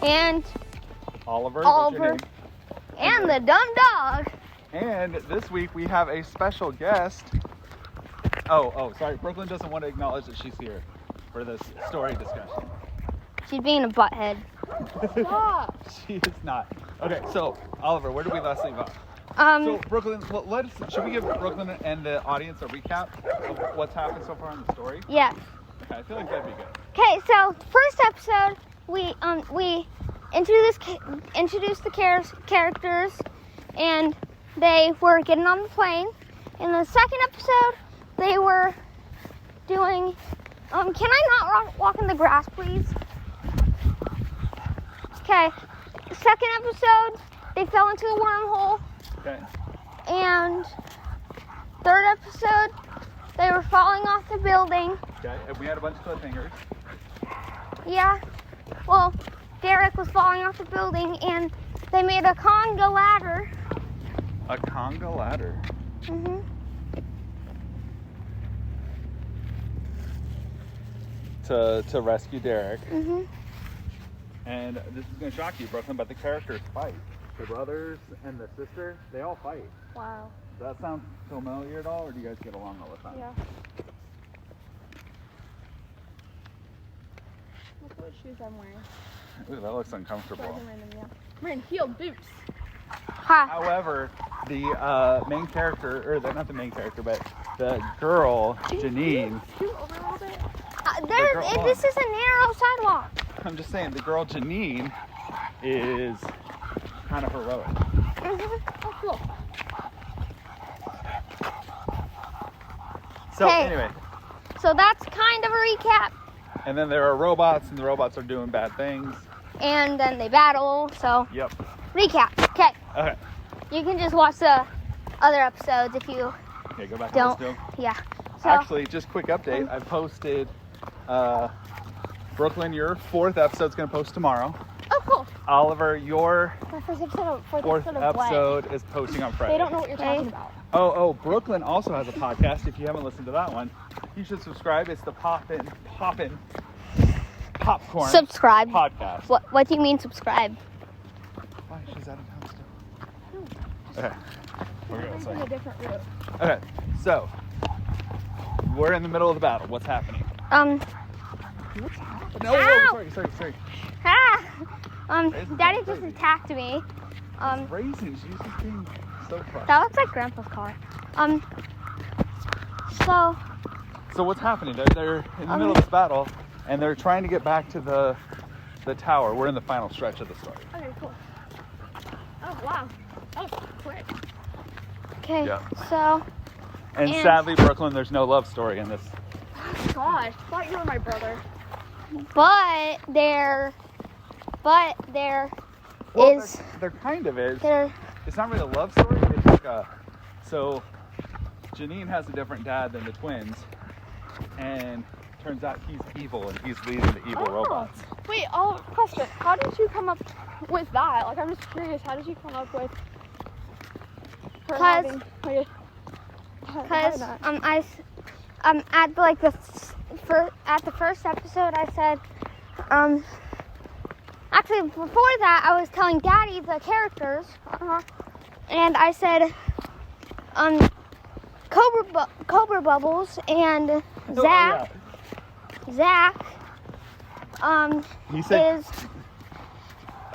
And Oliver. Oliver. And the dumb dog. And this week we have a special guest. Oh, sorry. Brooklyn doesn't want to acknowledge that she's here for this story discussion. She's being a butthead. Stop. She is not. Okay, so Oliver, where did we last leave off? So Brooklyn, should we give Brooklyn and the audience a recap of what's happened so far in the story? Yes. Okay, I feel like that'd be good. Okay, so first episode we introduced the characters, and they were getting on the plane. In the second episode, they were doing. Can I not walk in the grass, please? Okay. Second episode, they fell into the wormhole. Okay. And third episode, they were falling off the building. Okay, and we had a bunch of cliffhangers. Yeah. Well, Derek was falling off the building, and they made a conga ladder. A conga ladder. Mhm. To rescue Derek. Mhm. And this is going to shock you, Brooklyn, but the characters fight. The brothers and the sister, they all fight. Wow. Does that sound familiar at all, or do you guys get along all the time? Yeah. Look what shoes I'm wearing. Ooh, that looks uncomfortable. Random, yeah. I'm wearing heeled boots. Ha. However, the main character, or not the main character, but the girl, Janine. Scoot over a little bit. This is a narrow sidewalk. I'm just saying, the girl Janine is kind of heroic. Mhm. Oh, cool. So Hey. anyway, So that's kind of a recap. and then there are robots, and the robots are doing bad things. And then they battle. So Yep. recap. Okay. Okay. You can just watch the other episodes if you Okay, go back and don't. listen to 'em. Yeah. So Actually, just quick update. I posted, Brooklyn, your fourth episode's going to post tomorrow. Oh, cool. Oliver, your My first episode fourth episode is posting on Friday. They don't know what you're Okay. talking about. Oh, Brooklyn also has a podcast. If you haven't listened to that one, you should subscribe. It's the Poppin' Popcorn subscribe. podcast. What do you mean subscribe? Why? She's out of town still. Okay. We're going this I'm way. a different route. Okay, so we're in the middle of the battle. What's happening? What's happening? No, Ow! sorry. Daddy just attacked me. Racing, she's just being so fun. That looks like Grandpa's car. So what's happening? They're in the middle of this battle, and they're trying to get back to the tower. We're in the final stretch of the story. Okay, cool. Oh, wow. Oh, quick. Okay. Yeah. So And And- sadly, Brooklyn, there's no love story in this. Gosh, thought you were my brother. but there Well, is there kind of is. there It's not really a love story. It's like so Janine has a different dad than the twins, and turns out he's evil, and he's leading the evil robots. Wait, question. How did you come up with that? Like, I'm just curious. How did you come up with her 'Cause- having, like, because that? at the first episode I said actually before that I was telling Daddy the characters and I said Cobra Bubbles and Zach He said,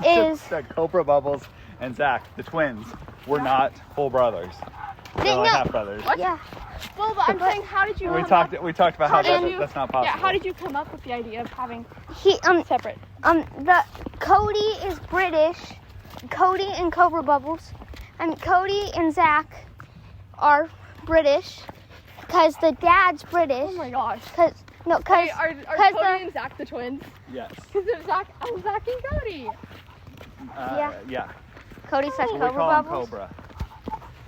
is that Cobra Bubbles and Zach, the twins, were not full brothers. They're like half brothers. yeah. Well, but I'm saying, how did you? We come talked about how How did you- that's not possible. Yeah, how did you come up with the idea of having He separate? the Cody is British. Cody and Cobra Bubbles. Cody and Zach are British because the dad's British. Oh my gosh. Cause Wait, are cause Cody and Zach the twins? Yes. Because it's Zach and Cody. Yeah. Cody says So we Cobra call him Bubbles. Cobra.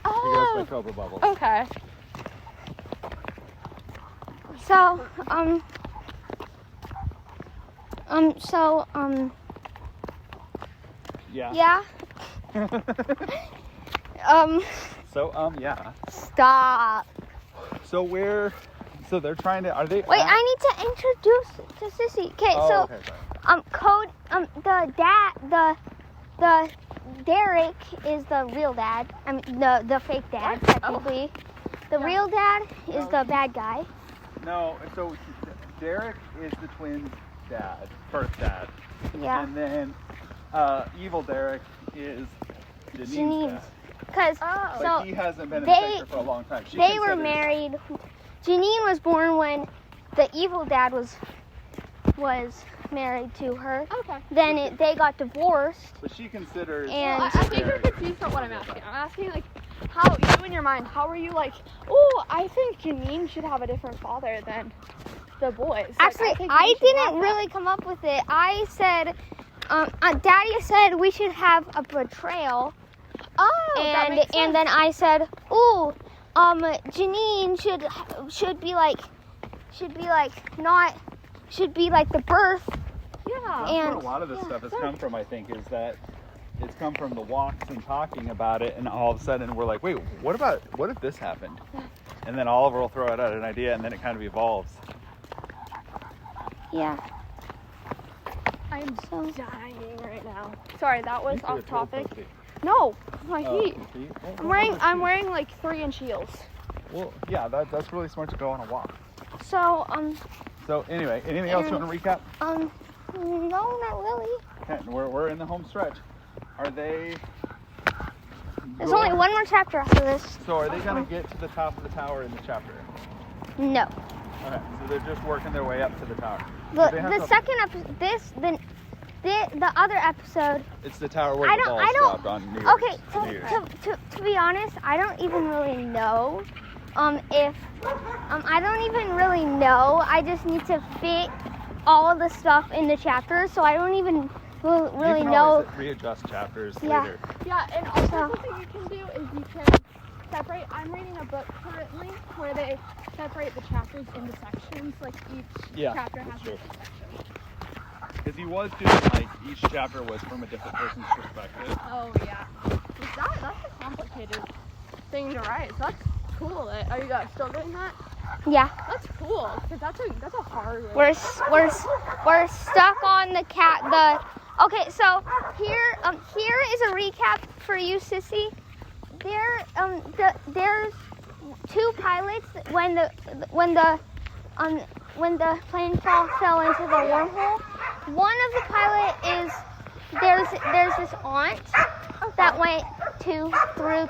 He Oh. goes by Cobra Bubbles. Okay. So Yeah. yeah. So yeah. Stop. So they're trying to. Are they? Wait, I need to introduce to Sissy. Okay, Oh, so okay, sorry. the Derek is the real dad. I mean, the fake dad, What? technically. The Yeah. real dad is No. the bad guy. No, so Derek is the twins' dad, birth dad. Yeah. And then evil Derek is Janine's Janine's. dad. Because Oh. But so he hasn't been in they- the picture for a long time. She they were considers- married. Janine was born when the evil dad was married to her. Okay. Then they got divorced. But she considers. And- Well, I think you're Derek- confused about what I'm asking. I'm asking, like, how, you in your mind, how were you like, oh, I think Janine should have a different father than the boys. Like, Actually, think I we should have didn't that. really come up with it. I said, Daddy said we should have a betrayal, Oh, that and makes sense. then I said, ooh, Janine should be like the birth. Yeah. That's and- where a lot of this stuff has come from, I think, is that it's come from the walks and talking about it, and all of a sudden we're like, wait, what if this happened? And then Oliver will throw out an idea, and then it kind of evolves. Yeah. I'm So dying right now. Sorry, that was You could off have told topic. Sophie. No, my Oh, feet. your feet? Well, I'm wearing like 3-inch heels. Well, yeah, that's really smart to go on a walk. so So anyway, anything else you want to recap? no, not really. Okay, we're in the home stretch. Are they? There's only one more chapter after this. So are they gonna get to the top of the tower in the chapter? No. Okay, so they're just working their way up to the tower. The Do they have the to- second episode, the other episode. It's the tower where I the don't- balls I don't- dropped on New Year's. Okay, New Year's. to be honest, I don't even really know if I don't even really know. I just need to fit all of the stuff in the chapter, so I don't even really you can know. always readjust chapters Yeah. later. Yeah, and also So- something you can do is you can separate. I'm reading a book currently where they separate the chapters into sections. Like each Yeah, chapter has that's a true. different section. Because he was doing like each chapter was from a different person's perspective. Oh yeah, that's a complicated thing to write. So that's cool. Are you guys still doing that? Yeah, That's cool because that's a hard way. we're stuck on the. Okay, so here is a recap for you, Sissy. There's two pilots when the plane fell into the wormhole. One of the pilot is there's this aunt that went through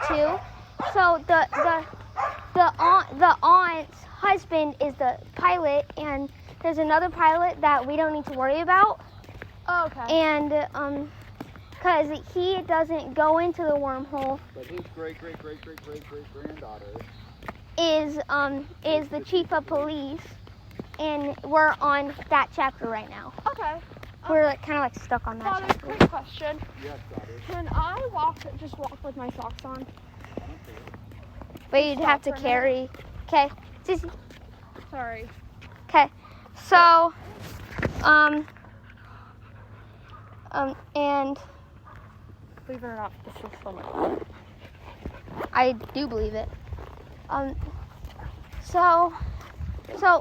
too. So the aunt's husband is the pilot, and there's another pilot that we don't need to worry about. Oh, okay. And because he doesn't go into the wormhole, But his great-great-great-great-great-great-granddaughter. is the chief of police, and we're on that chapter right now. Okay. We're kind of like stuck on that Father, chapter. quick question. Yes, daughter. Can I just walk with my socks on? But you'd have to Stop for a carry. Okay, Sissy. Sorry. Okay, so and Believe it or not, this was so much fun. I do believe it. So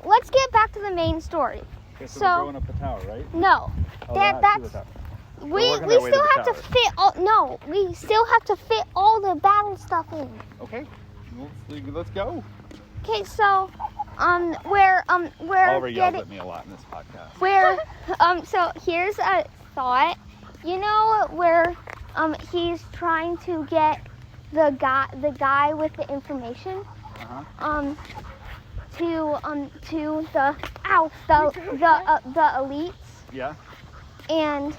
let's get back to the main story. Okay, so, So- we're going up the tower, right? No, Oh, that we're not to the that's tower. we working our way to still the have to tower. fit all. No, we still have to fit all the battle stuff in. Okay, let's go. Okay, so we're Oliver yells getting at me a lot in this podcast. so here's a thought. You know where he's trying to get the guy with the information Uh-huh. to the elites, Yeah. and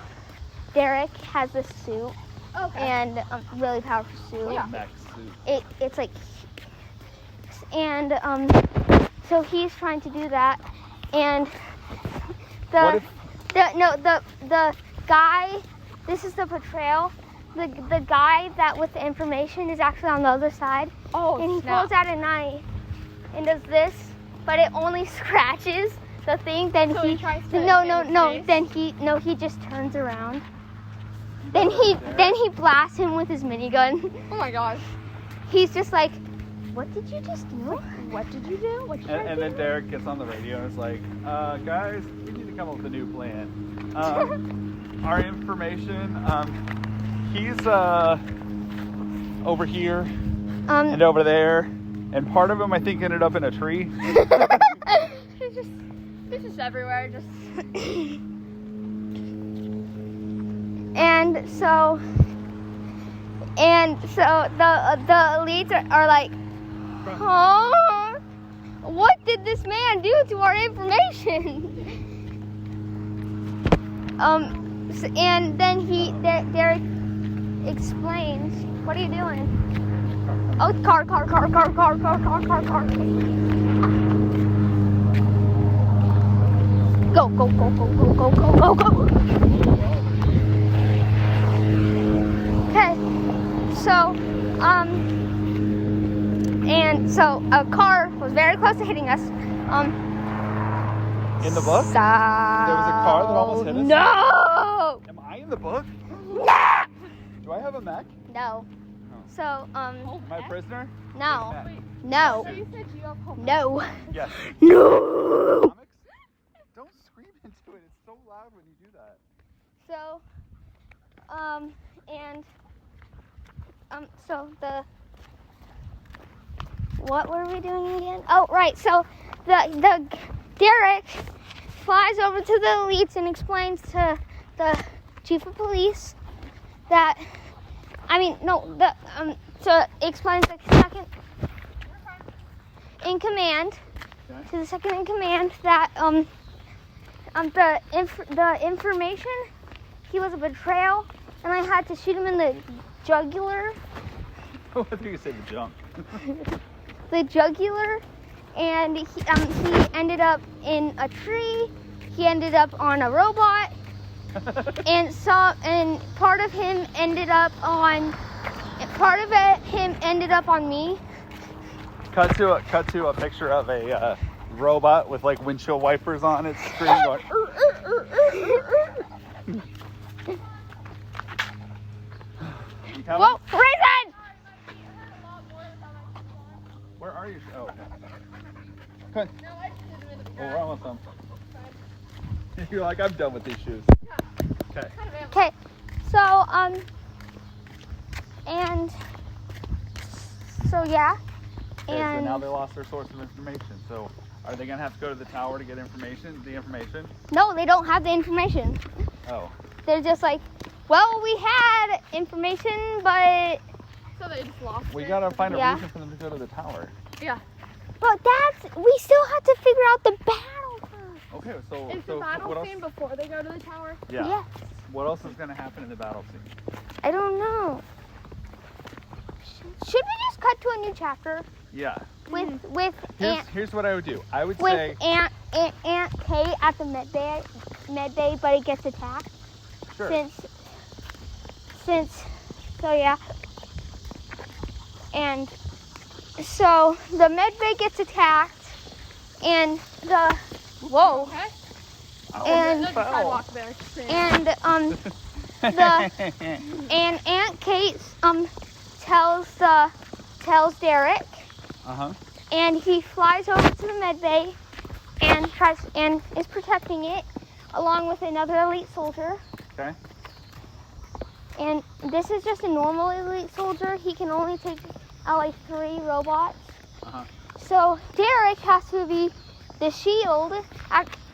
Derek has this suit Okay. and really powerful suit. Yeah. Mech suit. It's like, and so he's trying to do that, and What the guy, this is the portrayal. The guy that with the information is actually on the other side, Oh, and he snap. pulls out a knife and does this, but it only scratches the thing. Then So he tries to no hit his no face? then he just turns around. Then he blasts him with his minigun. Oh my gosh. He's just like, what did you just do? What did you do? What did you And then Derek gets on the radio and is like, guys, we need to come up with a new plan. Our information, he's over here and over there, and part of him I think ended up in a tree. It's just everywhere. Just and so the elites are like, huh? What did this man do to our information? And then Derek explains, what are you doing? Oh, car. Go. Okay, so, and so a car was very close to hitting us. In the book? So, There was a car that almost hit us? No! Am I in the book? No! Do I have a mech? No. So, Am I a prisoner? no. Mech. No. So you said you have home. No. Yes. No! Comics? Don't scream into it. It's so loud when you do that. So, so what were we doing again? Oh, right. So the Derek flies over to the elites and explains to the chief of police that, so explains the second in command, Okay. to the second in command that, the information, he was a betrayal, and I had to shoot him in the jugular. I think you said the junk. The jugular, and he ended up in a tree. He ended up on a robot, and part of him ended up on me. Cut to a picture of a robot with like windshield wipers on its screen going. You coming? Whoa, prison! Where are you? Oh, okay. Come on. Oh, we're almost done. You're like, I'm done with these shoes. Okay. Okay, so yeah, Okay, so and now they lost their source of information. So are they gonna have to go to the tower to get the information? no, they don't have the information. Oh. They're just like, well, we had information, but So they just lost We it. gotta find a Yeah. reason for them to go to the tower. Yeah. we still have to figure out the battle first. Okay, so Is so the battle what else? scene before they go to the tower? Yeah. Yes. What else is gonna happen in the battle scene? I don't know. Should we just cut to a new chapter Yeah. with Here's what I would do. I would with say Aunt Kate at the med bay, but it gets attacked. sure. Since so yeah. And so the med bay gets attacked, and whoa, Okay. and There's a sidewalk there. and and Aunt Kate tells Derek, Uh-huh. and he flies over to the med bay and is protecting it along with another elite soldier. Okay. And this is just a normal elite soldier. He can only take out like 3 robots. Uh-huh. So Derek has to be the shield.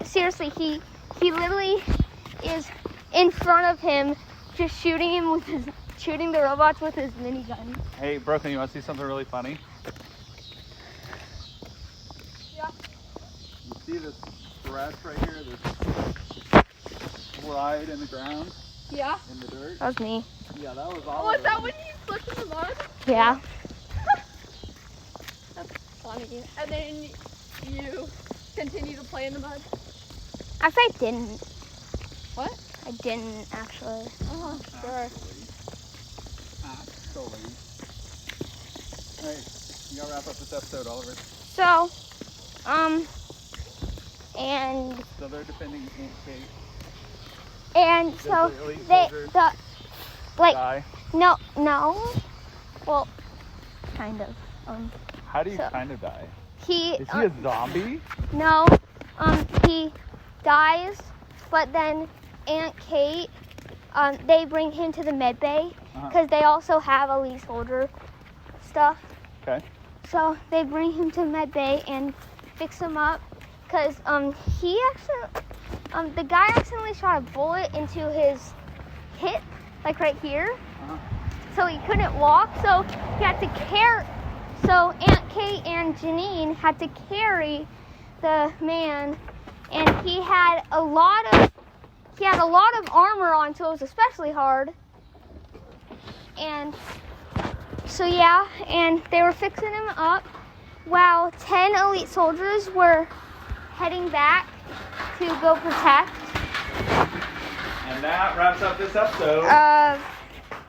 Seriously, he literally is in front of him, just shooting the robots with his minigun. Hey, Brooklyn, you want to see something really funny? Yeah. You see this scratch right here? This slide in the ground, Yeah. in the dirt? That was me. Yeah, that was Oh, all. was that when you slipped in the mud? Yeah. That's funny. And then you continue to play in the mud? Actually, I didn't. What? I didn't actually. Oh, sure. Actually. Hey, you gotta wrap up this episode, Oliver. So, and So they're defending Aunt Kate. so Does the elite they soldier like die? no, well, kind of. How do you so- kind of die? He Is he a zombie? no, he dies, but then Aunt Kate, they bring him to the med bay because they also have elite soldier stuff. Okay. So they bring him to med bay and fix him up because he actually, the guy accidentally shot a bullet into his hip, like right here. So he couldn't walk. So he had to carry. So Aunt Kate and Janine had to carry the man, and he had a lot of armor on, so it was especially hard. And so yeah, and they were fixing him up while 10 elite soldiers were heading back to go protect. And that wraps up this episode.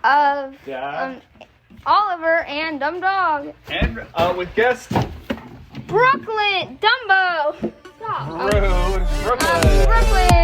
Of Dad. Oliver and Dumb Dog. And with guest Brooklyn Dumbo. Stop. Rude Brooklyn. Brooklyn.